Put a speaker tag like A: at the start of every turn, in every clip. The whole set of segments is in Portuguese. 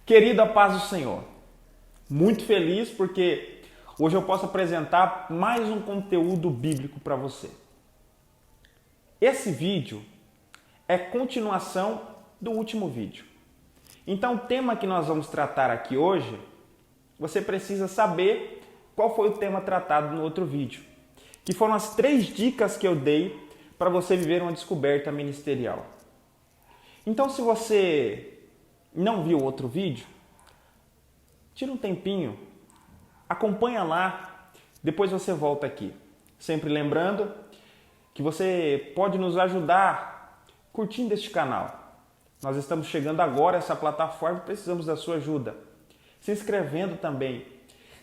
A: Querida paz do Senhor, muito feliz porque hoje eu posso apresentar mais um conteúdo bíblico para você. Esse vídeo é continuação do último vídeo. Então o tema que nós vamos tratar aqui hoje, você precisa saber qual foi o tema tratado no outro vídeo, que foram as 3 dicas que eu dei para você viver uma descoberta ministerial. Então se você não viu o outro vídeo, tira um tempinho, acompanha lá, depois você volta aqui. Sempre lembrando que você pode nos ajudar curtindo este canal. Nós estamos chegando agora a essa plataforma e precisamos da sua ajuda. Se inscrevendo também,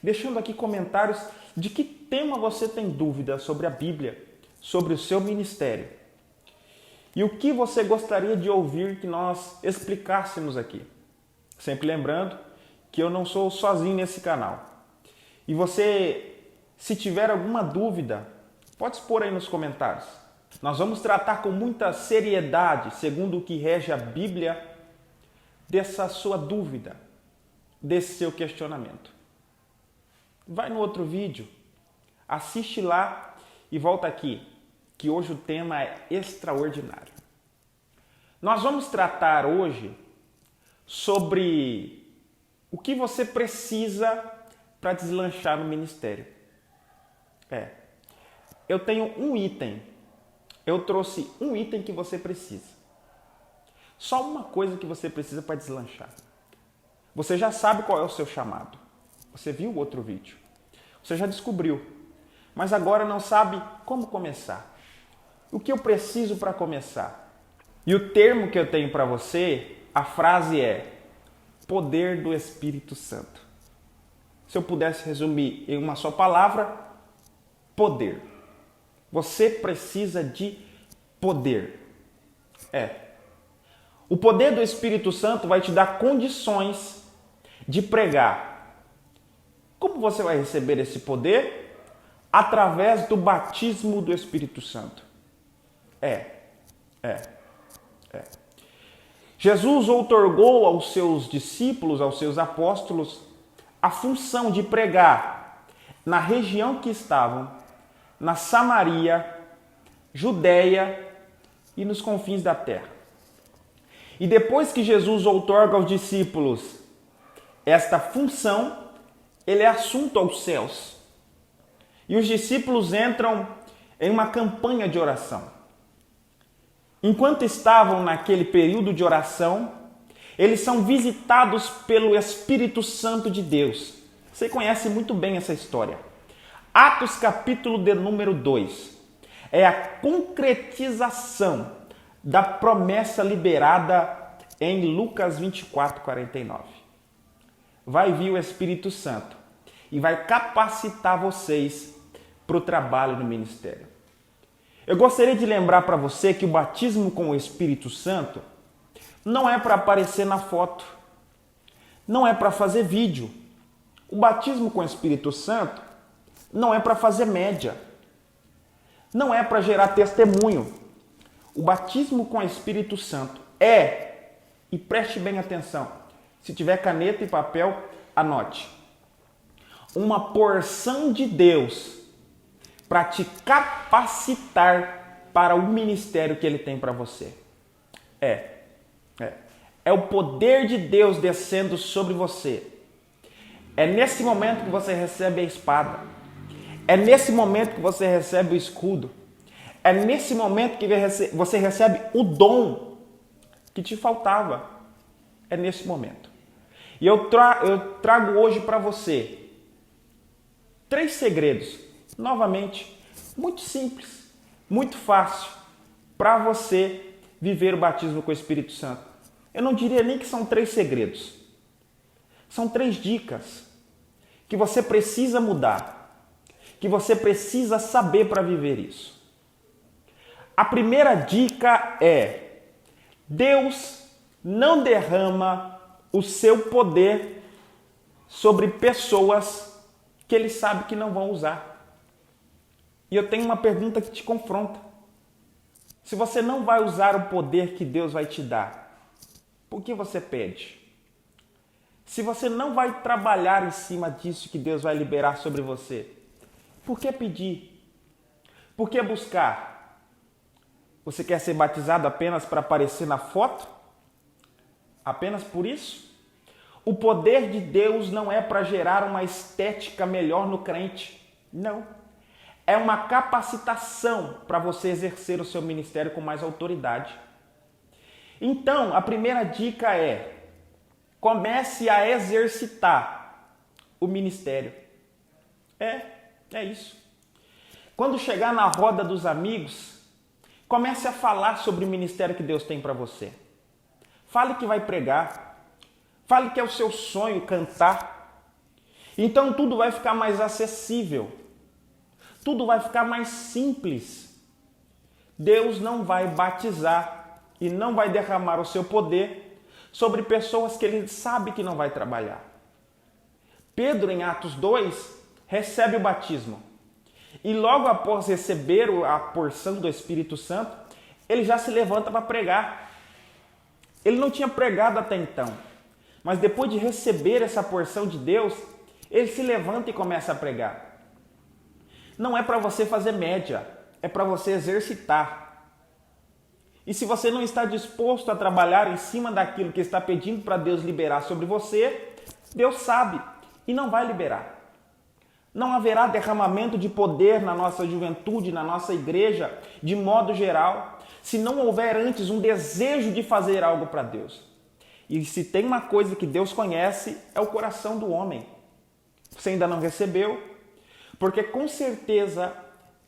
A: deixando aqui comentários de que tema você tem dúvida sobre a Bíblia, sobre o seu ministério. E o que você gostaria de ouvir que nós explicássemos aqui. Sempre lembrando que eu não sou sozinho nesse canal. E você, se tiver alguma dúvida, pode expor aí nos comentários. Nós vamos tratar com muita seriedade, segundo o que rege a Bíblia, dessa sua dúvida, desse seu questionamento. Vai no outro vídeo, assiste lá e volta aqui, que hoje o tema é extraordinário. Nós vamos tratar hoje sobre o que você precisa para deslanchar no ministério. Eu tenho um item, eu trouxe um item que você precisa. Só uma coisa que você precisa para deslanchar. Você já sabe qual é o seu chamado. Você viu o outro vídeo. Você já descobriu. Mas agora não sabe como começar. O que eu preciso para começar? E o termo que eu tenho para você, a frase é poder do Espírito Santo. Se eu pudesse resumir em uma só palavra, poder. Você precisa de poder. O poder do Espírito Santo vai te dar condições de pregar. Como você vai receber esse poder? Através do batismo do Espírito Santo. Jesus outorgou aos seus discípulos, aos seus apóstolos, a função de pregar na região que estavam, na Samaria, Judeia e nos confins da terra. E depois que Jesus outorga aos discípulos esta função, ele é assunto aos céus. E os discípulos entram em uma campanha de oração. Enquanto estavam naquele período de oração, eles são visitados pelo Espírito Santo de Deus. Você conhece muito bem essa história. Atos capítulo de número 2. É a concretização da promessa liberada em Lucas 24, 49. Vai vir o Espírito Santo e vai capacitar vocês para o trabalho no ministério. Eu gostaria de lembrar para você que o batismo com o Espírito Santo não é para aparecer na foto, não é para fazer vídeo. O batismo com o Espírito Santo não é para fazer média, não é para gerar testemunho. O batismo com o Espírito Santo e preste bem atenção, se tiver caneta e papel, anote, uma porção de Deus para te capacitar para o ministério que Ele tem para você. É o poder de Deus descendo sobre você. É nesse momento que você recebe a espada. É nesse momento que você recebe o escudo. É nesse momento que você recebe o dom que te faltava. É nesse momento. E eu trago hoje para você 3 segredos. Novamente, muito simples, muito fácil, para você viver o batismo com o Espírito Santo. Eu não diria nem que são 3 segredos. São 3 dicas que você precisa mudar, que você precisa saber para viver isso. A primeira dica é: Deus não derrama o seu poder sobre pessoas que Ele sabe que não vão usar. E eu tenho uma pergunta que te confronta. Se você não vai usar o poder que Deus vai te dar, por que você pede? se você não vai trabalhar em cima disso que Deus vai liberar sobre você, por que pedir? Por que buscar? Você quer ser batizado apenas para aparecer na foto? Apenas por isso? O poder de Deus não é para gerar uma estética melhor no crente. Não. É uma capacitação para você exercer o seu ministério com mais autoridade. Então, a primeira dica é: comece a exercitar o ministério. É isso. Quando chegar na roda dos amigos, comece a falar sobre o ministério que Deus tem para você. Fale que vai pregar. Fale que é o seu sonho cantar. Então tudo vai ficar mais acessível. Tudo vai ficar mais simples. Deus não vai batizar e não vai derramar o seu poder sobre pessoas que ele sabe que não vai trabalhar. Pedro, em Atos 2, recebe o batismo. E logo após receber a porção do Espírito Santo, ele já se levanta para pregar. Ele não tinha pregado até então, mas depois de receber essa porção de Deus, ele se levanta e começa a pregar. Não é para você fazer média, é para você exercitar. E se você não está disposto a trabalhar em cima daquilo que está pedindo para Deus liberar sobre você, Deus sabe e não vai liberar. Não haverá derramamento de poder na nossa juventude, na nossa igreja, de modo geral, se não houver antes um desejo de fazer algo para Deus. E se tem uma coisa que Deus conhece, é o coração do homem. Você ainda não recebeu? Porque com certeza,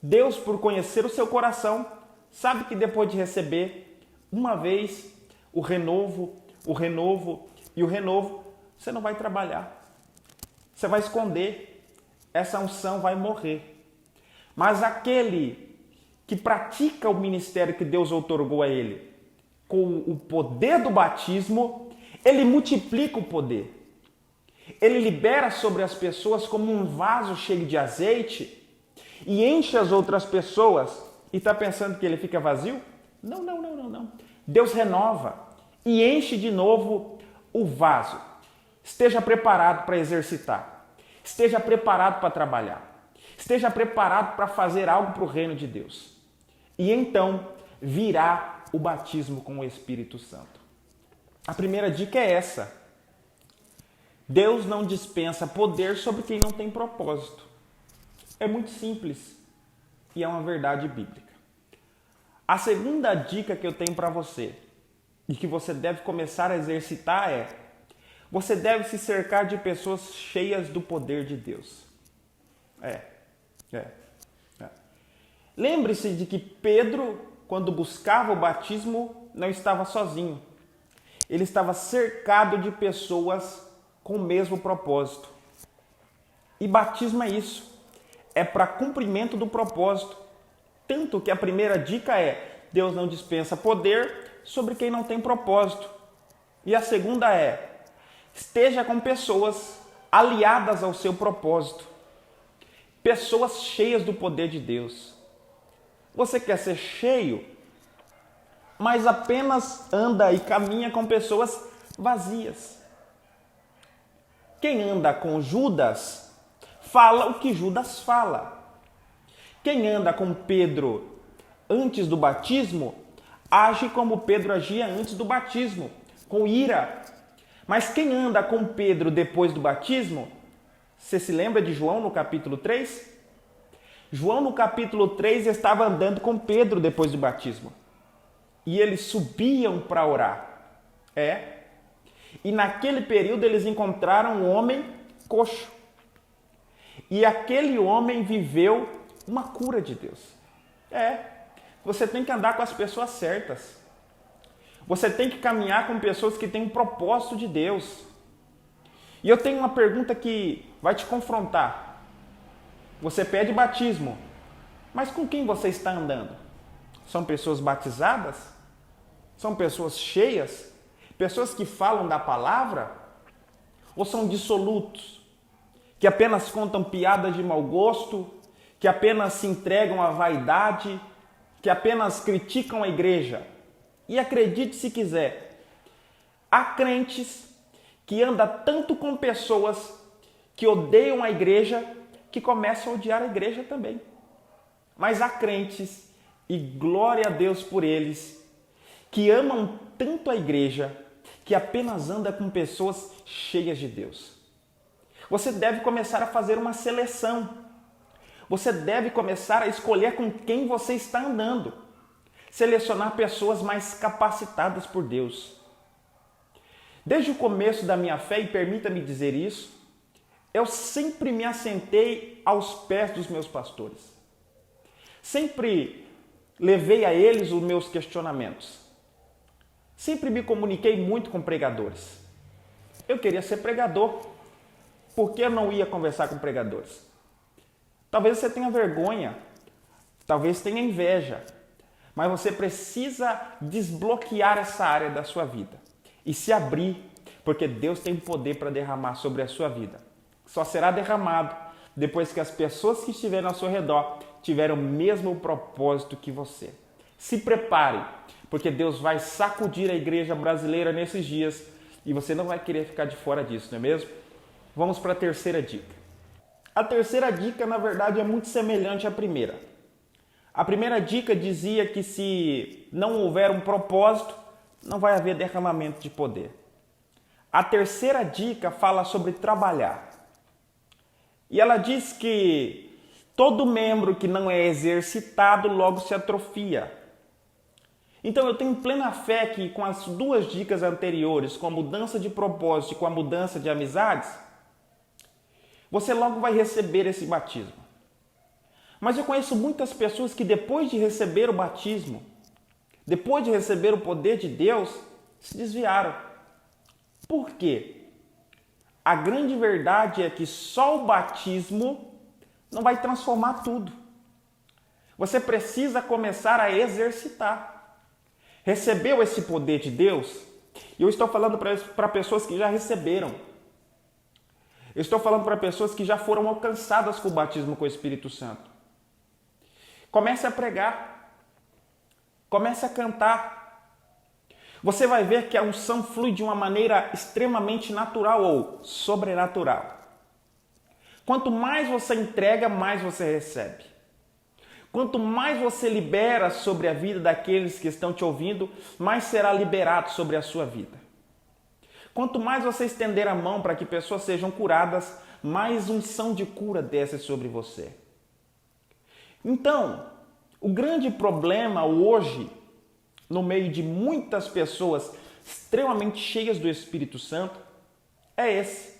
A: Deus, por conhecer o seu coração, sabe que depois de receber, uma vez, o renovo e o renovo, você não vai trabalhar. Você vai esconder. Essa unção vai morrer. Mas aquele que pratica o ministério que Deus outorgou a ele, com o poder do batismo, ele multiplica o poder. Ele libera sobre as pessoas como um vaso cheio de azeite e enche as outras pessoas. E está pensando que ele fica vazio? Não. Deus renova e enche de novo o vaso. Esteja preparado para exercitar. Esteja preparado para trabalhar. Esteja preparado para fazer algo para o reino de Deus. E então virá o batismo com o Espírito Santo. A primeira dica é essa. Deus não dispensa poder sobre quem não tem propósito. É muito simples e é uma verdade bíblica. A segunda dica que eu tenho para você e que você deve começar a exercitar é: você deve se cercar de pessoas cheias do poder de Deus. Lembre-se de que Pedro, quando buscava o batismo, não estava sozinho. Ele estava cercado de pessoas com o mesmo propósito. E batismo é isso. É para cumprimento do propósito. Tanto que a primeira dica é: Deus não dispensa poder sobre quem não tem propósito. E a segunda é: esteja com pessoas aliadas ao seu propósito. Pessoas cheias do poder de Deus. Você quer ser cheio, mas apenas anda e caminha com pessoas vazias. Quem anda com Judas, fala o que Judas fala. Quem anda com Pedro antes do batismo, age como Pedro agia antes do batismo, com ira. Mas quem anda com Pedro depois do batismo, você se lembra de João no capítulo 3? João no capítulo 3 estava andando com Pedro depois do batismo. E eles subiam para orar. E naquele período eles encontraram um homem coxo. E aquele homem viveu uma cura de Deus. Você tem que andar com as pessoas certas. Você tem que caminhar com pessoas que têm um propósito de Deus. E eu tenho uma pergunta que vai te confrontar. Você pede batismo, mas com quem você está andando? São pessoas batizadas? São pessoas cheias? Pessoas que falam da palavra? Ou são dissolutos? Que apenas contam piadas de mau gosto? Que apenas se entregam à vaidade? Que apenas criticam a igreja? E acredite se quiser, há crentes que anda tanto com pessoas que odeiam a igreja, que começam a odiar a igreja também. Mas há crentes, e glória a Deus por eles, que amam tanto a igreja, que apenas anda com pessoas cheias de Deus. Você deve começar a fazer uma seleção. Você deve começar a escolher com quem você está andando. Selecionar pessoas mais capacitadas por Deus. Desde o começo da minha fé, e permita-me dizer isso, eu sempre me assentei aos pés dos meus pastores. Sempre levei a eles os meus questionamentos. Sempre me comuniquei muito com pregadores. Eu queria ser pregador. Por que eu não ia conversar com pregadores? Talvez você tenha vergonha, talvez tenha inveja, mas você precisa desbloquear essa área da sua vida e se abrir, porque Deus tem poder para derramar sobre a sua vida. Só será derramado depois que as pessoas que estiverem ao seu redor tiverem o mesmo propósito que você. Se prepare, porque Deus vai sacudir a igreja brasileira nesses dias e você não vai querer ficar de fora disso, não é mesmo? Vamos para a terceira dica. A terceira dica, na verdade, é muito semelhante à primeira. A primeira dica dizia que se não houver um propósito, não vai haver derramamento de poder. A terceira dica fala sobre trabalhar. E ela diz que todo membro que não é exercitado logo se atrofia. Então eu tenho plena fé que com as duas dicas anteriores, com a mudança de propósito e com a mudança de amizades, você logo vai receber esse batismo. Mas eu conheço muitas pessoas que depois de receber o batismo, depois de receber o poder de Deus, se desviaram. Por quê? A grande verdade é que só o batismo não vai transformar tudo. Você precisa começar a exercitar. Recebeu esse poder de Deus? E eu estou falando para pessoas que já receberam. Eu estou falando para pessoas que já foram alcançadas com o batismo com o Espírito Santo. Comece a pregar. Comece a cantar. Você vai ver que a unção flui de uma maneira extremamente natural ou sobrenatural. Quanto mais você entrega, mais você recebe. Quanto mais você libera sobre a vida daqueles que estão te ouvindo, mais será liberado sobre a sua vida. Quanto mais você estender a mão para que pessoas sejam curadas, mais unção de cura desce sobre você. Então, o grande problema hoje, no meio de muitas pessoas extremamente cheias do Espírito Santo, é esse.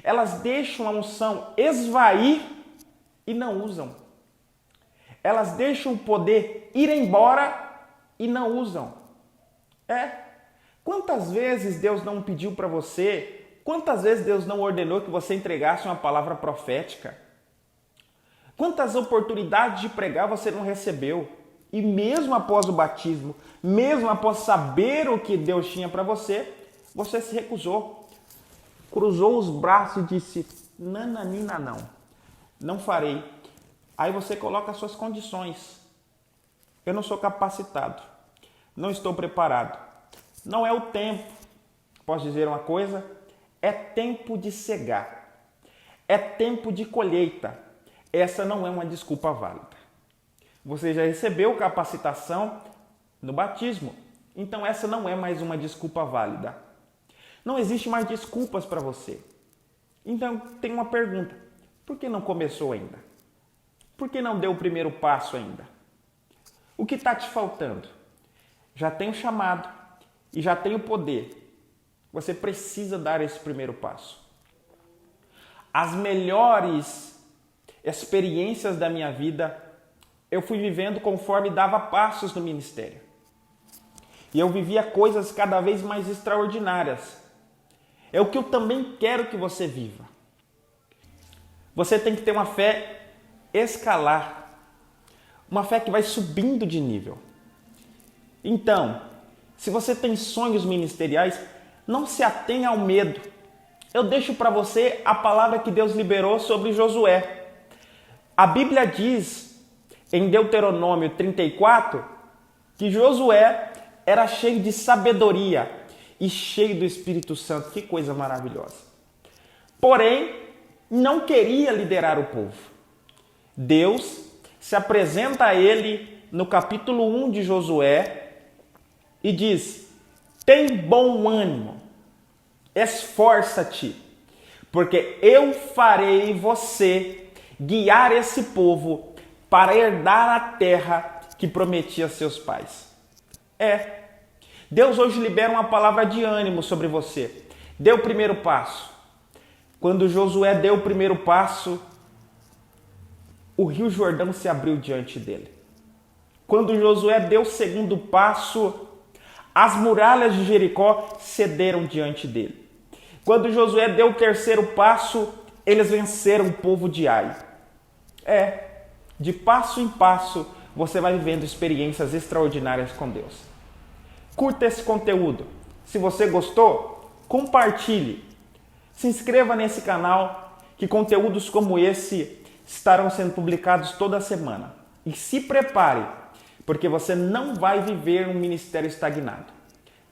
A: Elas deixam a unção esvair e não usam. Elas deixam o poder ir embora e não usam. Quantas vezes Deus não pediu para você, quantas vezes Deus não ordenou que você entregasse uma palavra profética? Quantas oportunidades de pregar você não recebeu? E mesmo após o batismo, mesmo após saber o que Deus tinha para você, você se recusou. Cruzou os braços e disse, nananina não farei. Aí você coloca as suas condições. Eu não sou capacitado, não estou preparado. Não é o tempo. Posso dizer uma coisa? É tempo de cegar. É tempo de colheita. Essa não é uma desculpa válida. Você já recebeu capacitação no batismo. Então essa não é mais uma desculpa válida. Não existe mais desculpas para você. Então tem uma pergunta. Por que não começou ainda? Por que não deu o primeiro passo ainda? O que está te faltando? Já tem o chamado. E já tem o poder. Você precisa dar esse primeiro passo. As melhores experiências da minha vida, eu fui vivendo conforme dava passos no ministério. E eu vivia coisas cada vez mais extraordinárias. É o que eu também quero que você viva. Você tem que ter uma fé escalar. Uma fé que vai subindo de nível. Então, se você tem sonhos ministeriais, não se atenha ao medo. Eu deixo para você a palavra que Deus liberou sobre Josué. A Bíblia diz, em Deuteronômio 34, que Josué era cheio de sabedoria e cheio do Espírito Santo. Que coisa maravilhosa. Porém, não queria liderar o povo. Deus se apresenta a ele no capítulo 1 de Josué e diz: tem bom ânimo, esforça-te, porque eu farei você guiar esse povo para herdar a terra que prometi a seus pais. Deus hoje libera uma palavra de ânimo sobre você. Dê o primeiro passo. Quando Josué deu o primeiro passo, o rio Jordão se abriu diante dele. Quando Josué deu o segundo passo, as muralhas de Jericó cederam diante dele. Quando Josué deu o terceiro passo, eles venceram o povo de Ai. De passo em passo, você vai vivendo experiências extraordinárias com Deus. Curta esse conteúdo. Se você gostou, compartilhe. Se inscreva nesse canal, que conteúdos como esse estarão sendo publicados toda semana. E se prepare, porque você não vai viver um ministério estagnado.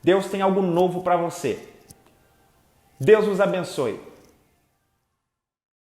A: Deus tem algo novo para você. Deus os abençoe.